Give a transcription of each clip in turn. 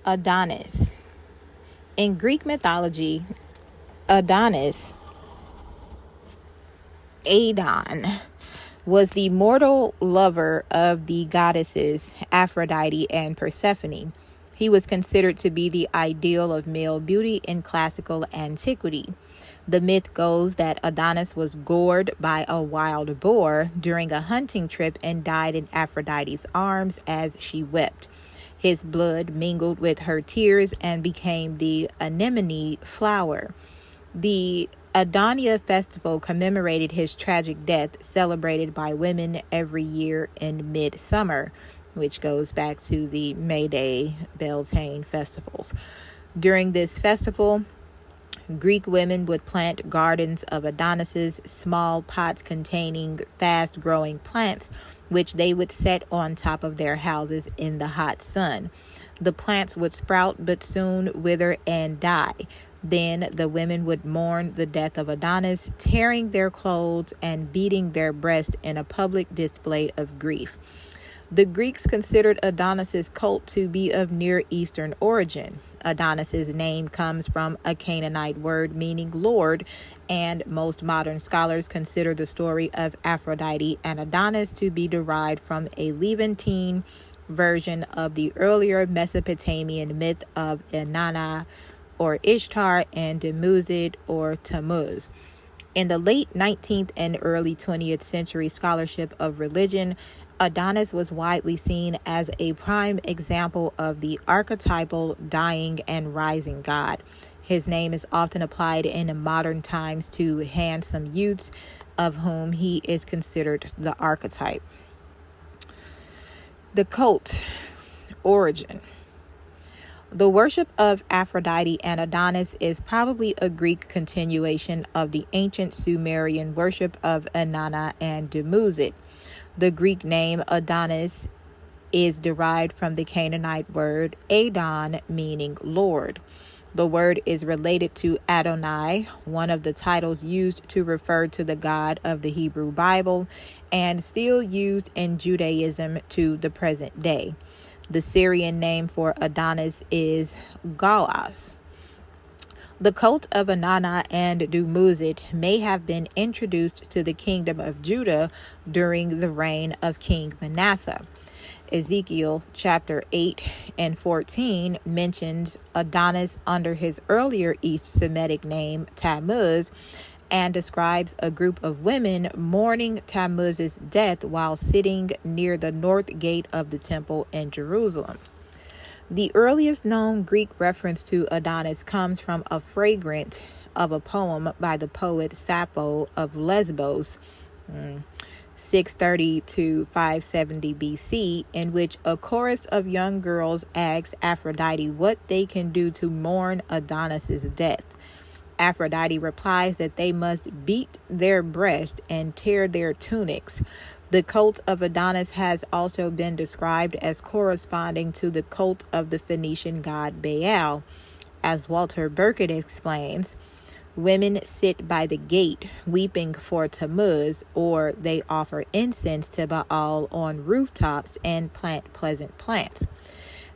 Adonis. In Greek mythology, Adonis, Adon, was the mortal lover of the goddesses Aphrodite and Persephone. He was considered to be the ideal of male beauty in classical antiquity. The myth goes that Adonis was gored by a wild boar during a hunting trip and died in Aphrodite's arms as she wept. His blood mingled with her tears and became the anemone flower. The Adonia festival commemorated his tragic death, celebrated by women every year in midsummer, which goes back to the May Day Beltane festivals. During this festival, Greek women would plant gardens of Adonises, small pots containing fast-growing plants, which they would set on top of their houses in the hot sun. The plants would sprout but soon wither and die. Then the women would mourn the death of Adonis, tearing their clothes and beating their breasts in a public display of grief. The Greeks considered Adonis's cult to be of Near Eastern origin. Adonis's name comes from a Canaanite word meaning Lord, and most modern scholars consider the story of Aphrodite and Adonis to be derived from a Levantine version of the earlier Mesopotamian myth of Inanna or Ishtar and Dumuzid or Tammuz. In the late 19th and early 20th century scholarship of religion, Adonis was widely seen as a prime example of the archetypal dying and rising god. His name is often applied in modern times to handsome youths, of whom he is considered the archetype. The cult origin. The worship of Aphrodite and Adonis is probably a Greek continuation of the ancient Sumerian worship of Inanna and Dumuzid. The Greek name Adonis is derived from the Canaanite word Adon, meaning Lord. The word is related to Adonai, one of the titles used to refer to the God of the Hebrew Bible, and still used in Judaism to the present day. The Syrian name for Adonis is Gaulas. The cult of Inanna and Dumuzid may have been introduced to the kingdom of Judah during the reign of King Manasseh. Ezekiel chapter 8 and 14 mentions Adonis under his earlier East Semitic name Tammuz and describes a group of women mourning Tammuz's death while sitting near the north gate of the temple in Jerusalem. The earliest known Greek reference to Adonis comes from a fragment of a poem by the poet Sappho of Lesbos, 630 to 570 BC, in which a chorus of young girls asks Aphrodite what they can do to mourn Adonis's death. Aphrodite replies that they must beat their breast and tear their tunics. The cult of Adonis has also been described as corresponding to the cult of the Phoenician god Baal. As Walter Burkett explains, women sit by the gate weeping for Tammuz, or they offer incense to Baal on rooftops and plant pleasant plants.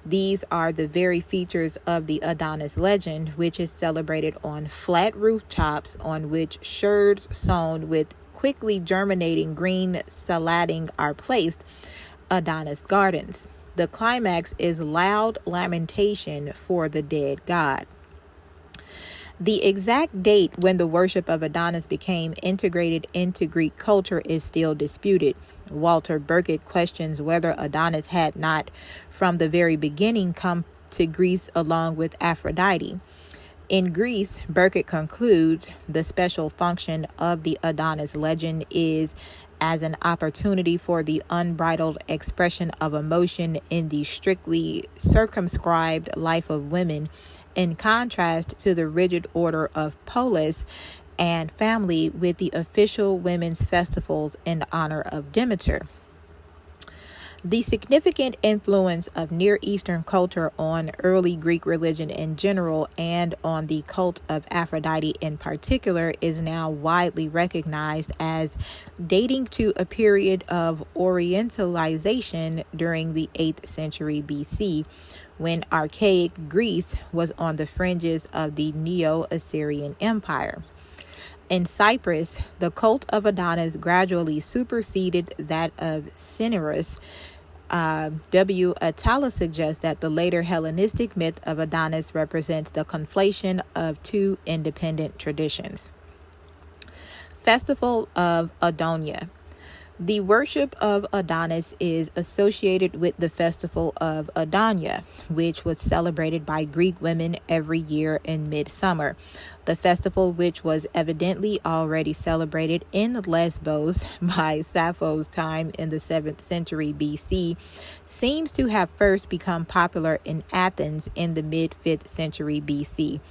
These are the very features of the Adonis legend, which is celebrated on flat rooftops on which sherds sown with quickly germinating green salading are placed, Adonis gardens. The climax is loud lamentation for the dead god. The exact date when the worship of Adonis became integrated into Greek culture is still disputed. Walter Burkett questions whether Adonis had not, from the very beginning, come to Greece along with Aphrodite. In Greece, Burkett concludes the special function of the Adonis legend is as an opportunity for the unbridled expression of emotion in the strictly circumscribed life of women, in contrast to the rigid order of polis and family with the official women's festivals in honor of Demeter. The significant influence of Near Eastern culture on early Greek religion in general and on the cult of Aphrodite in particular is now widely recognized as dating to a period of Orientalization during the 8th century BC, when archaic Greece was on the fringes of the Neo-Assyrian Empire. In Cyprus, the cult of Adonis gradually superseded that of Cinyras. W. Atala suggests that the later Hellenistic myth of Adonis represents the conflation of two independent traditions. Festival of Adonia. The worship of Adonis is associated with the festival of Adonia, which was celebrated by Greek women every year in midsummer. The festival, which was evidently already celebrated in Lesbos by Sappho's time in the 7th century BC, seems to have first become popular in Athens in the mid-5th century BC.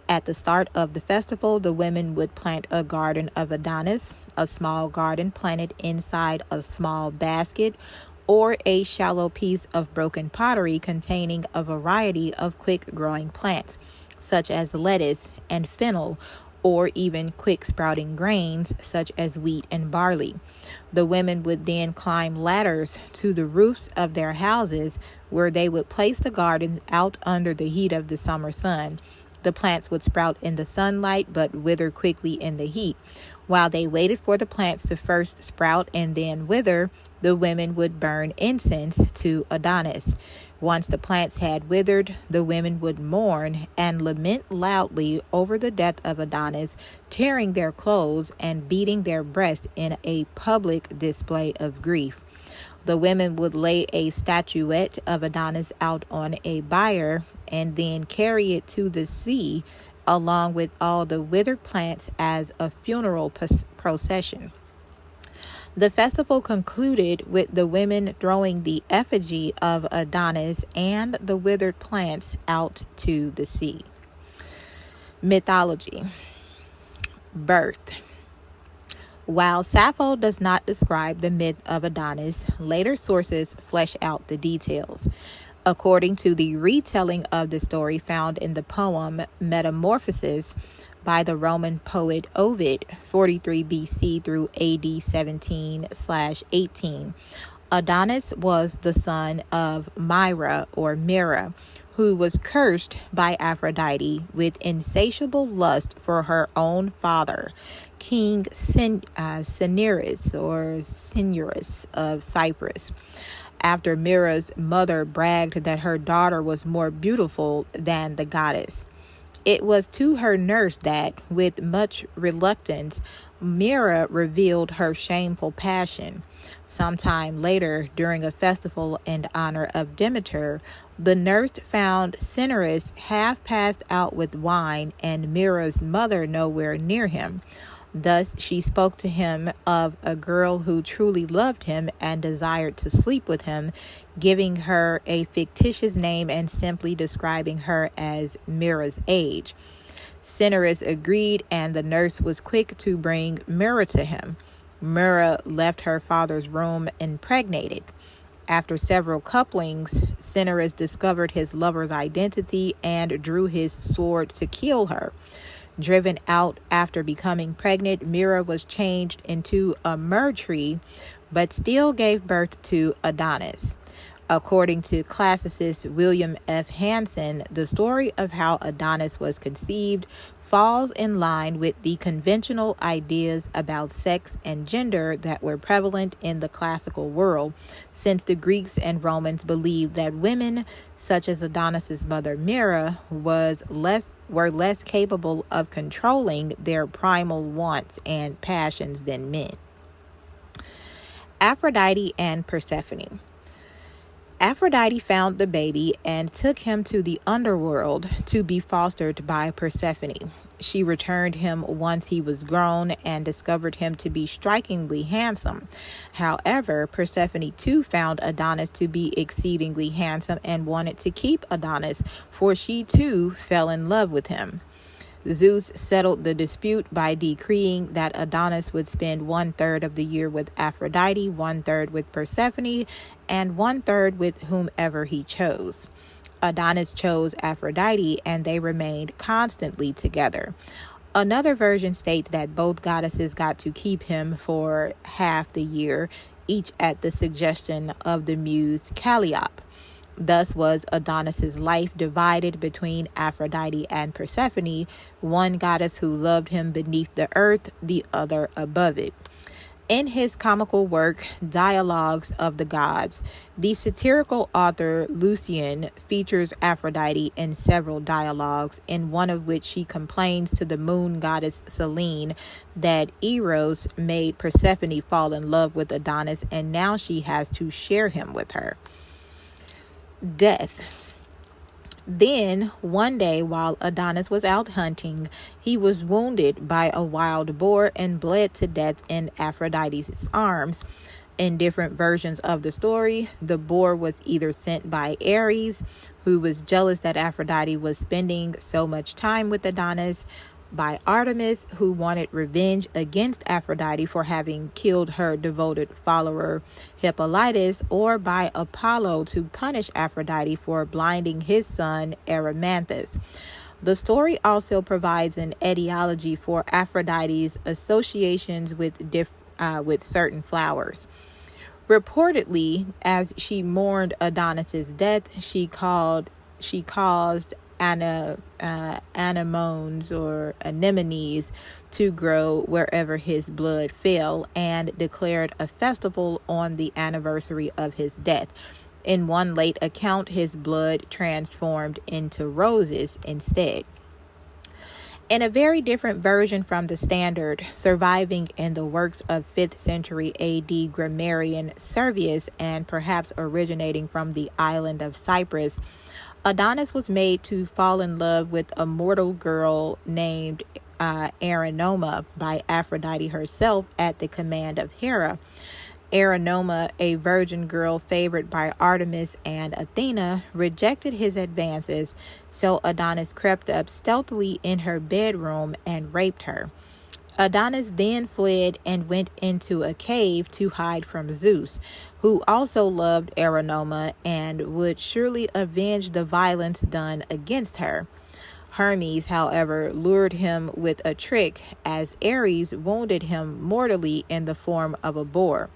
At the start of the festival, the women would plant a garden of Adonis, a small garden planted inside a small basket, or a shallow piece of broken pottery containing a variety of quick-growing plants, such as lettuce and fennel, or even quick-sprouting grains, such as wheat and barley. The women would then climb ladders to the roofs of their houses, where they would place the gardens out under the heat of the summer sun. The plants would sprout in the sunlight but wither quickly in the heat. While they waited for the plants to first sprout and then wither, the women would burn incense to Adonis. Once the plants had withered, the women would mourn and lament loudly over the death of Adonis, tearing their clothes and beating their breasts in a public display of grief. The women would lay a statuette of Adonis out on a bier and then carry it to the sea along with all the withered plants as a funeral procession. The festival concluded with the women throwing the effigy of Adonis and the withered plants out to the sea. Mythology. Birth. While Sappho does not describe the myth of Adonis, later sources flesh out the details. According to the retelling of the story found in the poem Metamorphoses by the Roman poet Ovid, 43 BC through AD 17/18, Adonis was the son of Myra or Myrrha, who was cursed by Aphrodite with insatiable lust for her own father, King Cinyras of Cyprus, after Myrrha's mother bragged that her daughter was more beautiful than the goddess. It was to her nurse that, with much reluctance, Myrrha revealed her shameful passion. Sometime later, during a festival in honor of Demeter, the nurse found Cinyras half passed out with wine and Myrrha's mother nowhere near him. Thus she spoke to him of a girl who truly loved him and desired to sleep with him, giving her a fictitious name and simply describing her as Myrrha's age. Cinyras agreed, and the nurse was quick to bring Myrrha to him. Myrrha left her father's room impregnated. After several couplings, Cinyras discovered his lover's identity and drew his sword to kill her. Driven out after becoming pregnant, Myrrha was changed into a myrrh tree, but still gave birth to Adonis. According to classicist William F. Hansen, the story of how Adonis was conceived falls in line with the conventional ideas about sex and gender that were prevalent in the classical world, since the Greeks and Romans believed that women, such as Adonis's mother Myrrha, were less capable of controlling their primal wants and passions than men. Aphrodite and Persephone. Aphrodite found the baby and took him to the underworld to be fostered by Persephone. She returned him once he was grown and discovered him to be strikingly handsome. However, Persephone too found Adonis to be exceedingly handsome and wanted to keep Adonis, for she too fell in love with him. Zeus settled the dispute by decreeing that Adonis would spend 1/3 of the year with Aphrodite, 1/3 with Persephone, and 1/3 with whomever he chose. Adonis chose Aphrodite, and they remained constantly together. Another version states that both goddesses got to keep him for half the year, each at the suggestion of the muse Calliope. Thus was Adonis's life divided between Aphrodite and Persephone, one goddess who loved him beneath the earth, the other above it. In his comical work, Dialogues of the Gods, the satirical author Lucian features Aphrodite in several dialogues, in one of which she complains to the moon goddess Selene that Eros made Persephone fall in love with Adonis, and now she has to share him with her. Death. Then, one day while Adonis was out hunting, he was wounded by a wild boar and bled to death in Aphrodite's arms. In different versions of the story, the boar was either sent by Ares, who was jealous that Aphrodite was spending so much time with Adonis, by Artemis, who wanted revenge against Aphrodite for having killed her devoted follower Hippolytus, or by Apollo to punish Aphrodite for blinding his son Erymanthus. The story also provides an etiology for Aphrodite's associations with certain flowers. Reportedly, as she mourned Adonis's death, she caused anemones or anemones to grow wherever his blood fell, and declared a festival on the anniversary of his death. In one late account, his blood transformed into roses instead. In a very different version from the standard, surviving in the works of 5th century AD grammarian Servius, and perhaps originating from the island of Cyprus, Adonis was made to fall in love with a mortal girl named Aranoma by Aphrodite herself at the command of Hera. Aranoma, a virgin girl favored by Artemis and Athena, rejected his advances, so Adonis crept up stealthily in her bedroom and raped her. Adonis then fled and went into a cave to hide from Zeus, who also loved Aranoma and would surely avenge the violence done against her. Hermes, however, lured him with a trick, as Ares wounded him mortally in the form of a boar.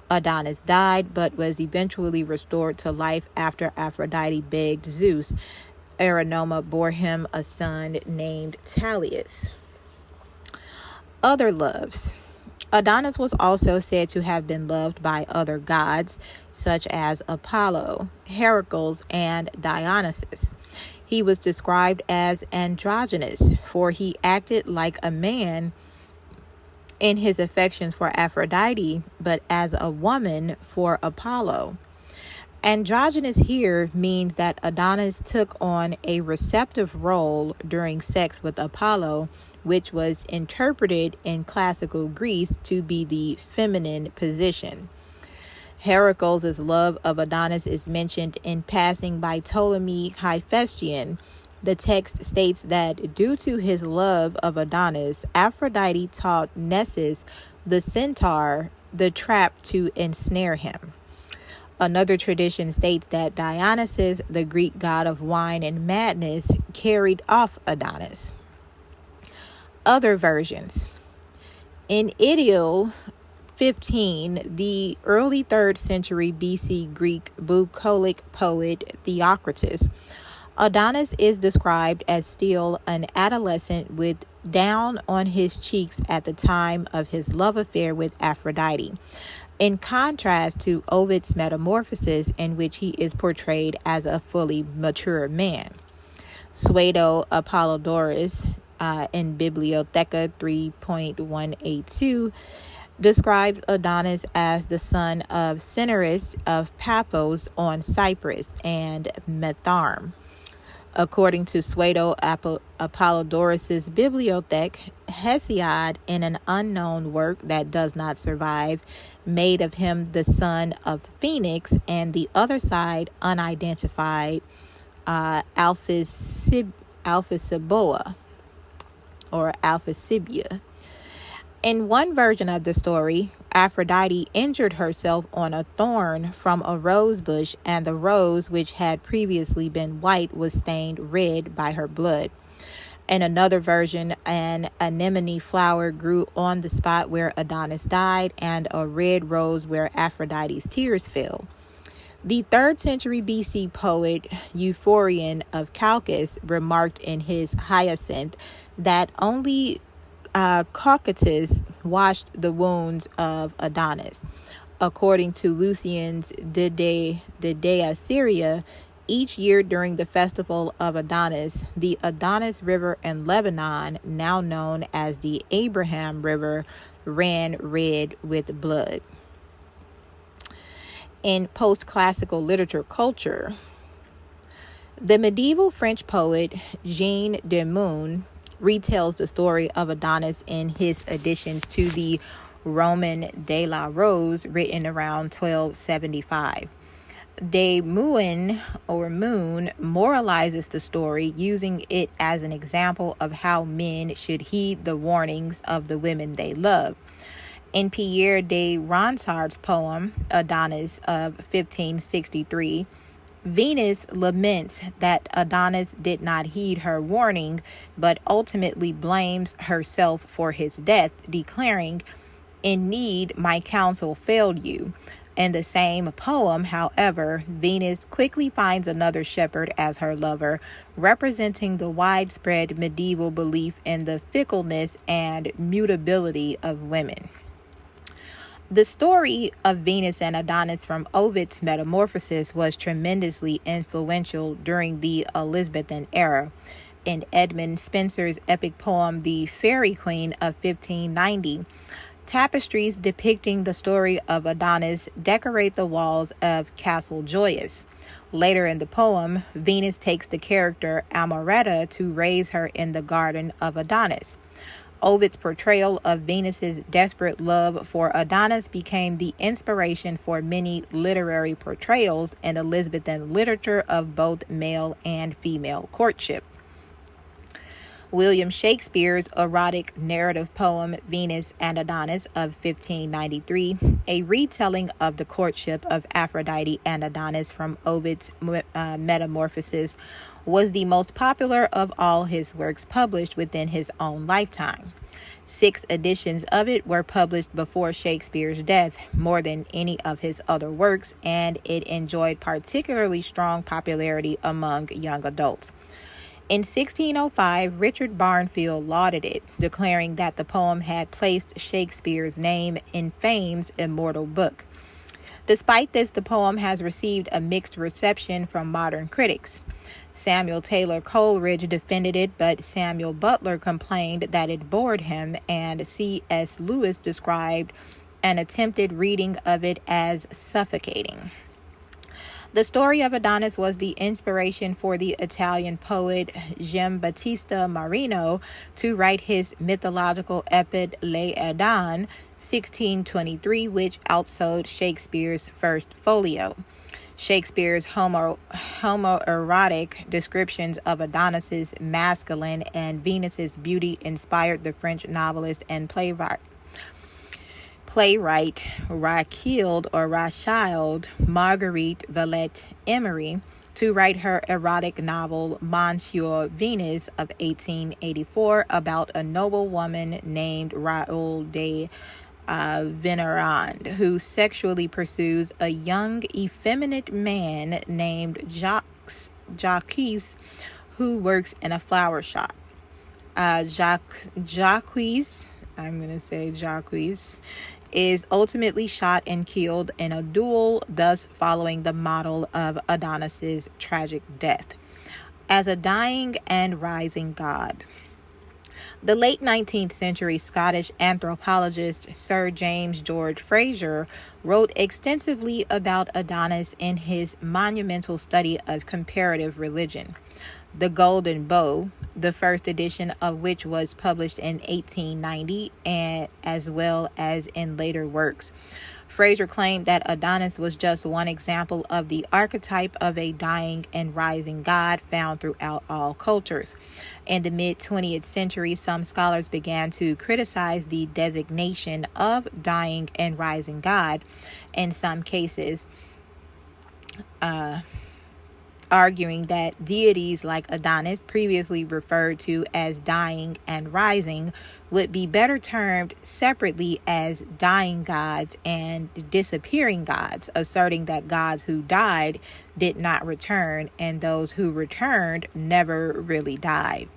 Adonis died, but was eventually restored to life after Aphrodite begged Zeus. Aranoma bore him a son named Talius. Other loves. Adonis was also said to have been loved by other gods, such as Apollo, Heracles, and Dionysus. He was described as androgynous, for he acted like a man in his affections for Aphrodite, but as a woman for Apollo. Androgynous here means that Adonis took on a receptive role during sex with Apollo, which was interpreted in classical Greece to be the feminine position. Heracles' love of Adonis is mentioned in passing by Ptolemy Hephaestion. The text states that due to his love of Adonis, Aphrodite taught Nessus, the centaur, the trap to ensnare him. Another tradition states that Dionysus, the Greek god of wine and madness, carried off Adonis. Other versions. In Idyll 15, the early 3rd century BC Greek bucolic poet Theocritus, Adonis is described as still an adolescent with down on his cheeks at the time of his love affair with Aphrodite, in contrast to Ovid's Metamorphoses, in which he is portrayed as a fully mature man. Suedo Apollodorus in Bibliotheca 3.182 describes Adonis as the son of Cinyras of Paphos on Cyprus and Metharm. According to Suedo Apollodorus' Bibliothèque, Hesiod, in an unknown work that does not survive, made of him the son of Phoenix, and the other side unidentified Alphisiboa. or Alphysibia. In one version of the story, Aphrodite injured herself on a thorn from a rose bush, and the rose, which had previously been white, was stained red by her blood. In another version, an anemone flower grew on the spot where Adonis died, and a red rose where Aphrodite's tears fell. The 3rd century BC poet Euphorion of Chalcis remarked in his Hyacinth that only Cocytus washed the wounds of Adonis. According to Lucian's De Dea Syria, each year during the festival of Adonis, the Adonis River in Lebanon, now known as the Abraham River, ran red with blood. In post-classical literature culture, the medieval French poet Jean de Meun retells the story of Adonis in his additions to the Roman de la Rose, written around 1275. De Meun moralizes the story, using it as an example of how men should heed the warnings of the women they love. In Pierre de Ronsard's poem, Adonis of 1563, Venus laments that Adonis did not heed her warning, but ultimately blames herself for his death, declaring, "In need, my counsel failed you." In the same poem, however, Venus quickly finds another shepherd as her lover, representing the widespread medieval belief in the fickleness and mutability of women. The story of Venus and Adonis from Ovid's Metamorphoses was tremendously influential during the Elizabethan era. In Edmund Spenser's epic poem, The Fairy Queen of 1590, tapestries depicting the story of Adonis decorate the walls of Castle Joyous. Later in the poem, Venus takes the character Amoretta to raise her in the garden of Adonis. Ovid's portrayal of Venus's desperate love for Adonis became the inspiration for many literary portrayals in Elizabethan literature of both male and female courtship. William Shakespeare's erotic narrative poem Venus and Adonis of 1593, a retelling of the courtship of Aphrodite and Adonis from Ovid's Metamorphoses, was the most popular of all his works published within his own lifetime. 6 editions of it were published before Shakespeare's death, more than any of his other works, and it enjoyed particularly strong popularity among young adults. In 1605, Richard Barnfield lauded it, declaring that the poem had placed Shakespeare's name in fame's immortal book. Despite this, the poem has received a mixed reception from modern critics. Samuel Taylor Coleridge defended it, but Samuel Butler complained that it bored him, and C.S. Lewis described an attempted reading of it as suffocating. The story of Adonis was the inspiration for the Italian poet Giambattista Marino to write his mythological epic L'Adon, 1623, which outsold Shakespeare's first folio. Shakespeare's homoerotic descriptions of Adonis's masculine and Venus's beauty inspired the French novelist and playwright Rachilde Marguerite Villette Emery to write her erotic novel Monsieur Venus of 1884 about a noble woman named Raoul de Venerand, who sexually pursues a young effeminate man named Jacques, who works in a flower shop. Jacques is ultimately shot and killed in a duel, thus following the model of Adonis's tragic death as a dying and rising god. The late 19th century Scottish anthropologist Sir James George Fraser wrote extensively about Adonis in his monumental study of comparative religion, The Golden Bow, the first edition of which was published in 1890, and as well as in later works. Fraser claimed that Adonis was just one example of the archetype of a dying and rising god found throughout all cultures. In the mid-20th century, some scholars began to criticize the designation of dying and rising god. In some cases, arguing that deities like Adonis, previously referred to as dying and rising, would be better termed separately as dying gods and disappearing gods, asserting that gods who died did not return and those who returned never really died.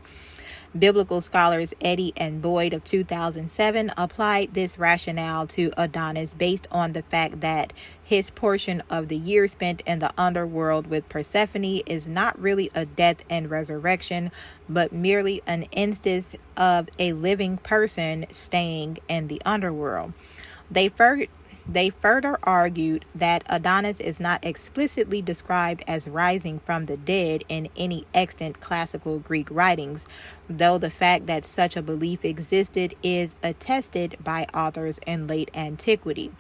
Biblical scholars Eddy and Boyd of 2007 applied this rationale to Adonis based on the fact that his portion of the year spent in the underworld with Persephone is not really a death and resurrection, but merely an instance of a living person staying in the underworld. They further argued that Adonis is not explicitly described as rising from the dead in any extant classical Greek writings, though the fact that such a belief existed is attested by authors in late antiquity.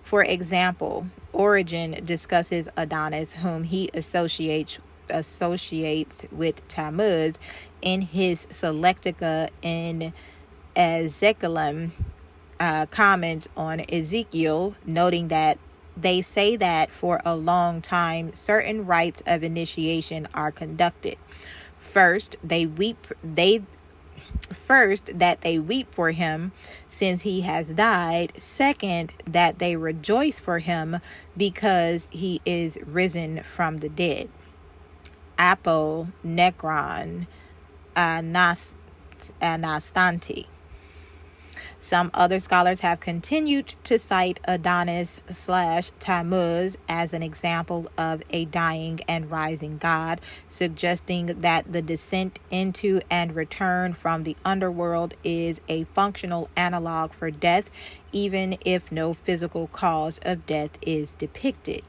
For example, Origen discusses Adonis, whom he associates with Tammuz, in his Selectica in Ezekielum. Comments on Ezekiel, noting that they say that for a long time certain rites of initiation are conducted. First, that they weep for him since he has died. Second, that they rejoice for him because he is risen from the dead. Apo Necron Anastanti. Some other scholars have continued to cite Adonis/Tammuz as an example of a dying and rising god, suggesting that the descent into and return from the underworld is a functional analog for death, even if no physical cause of death is depicted.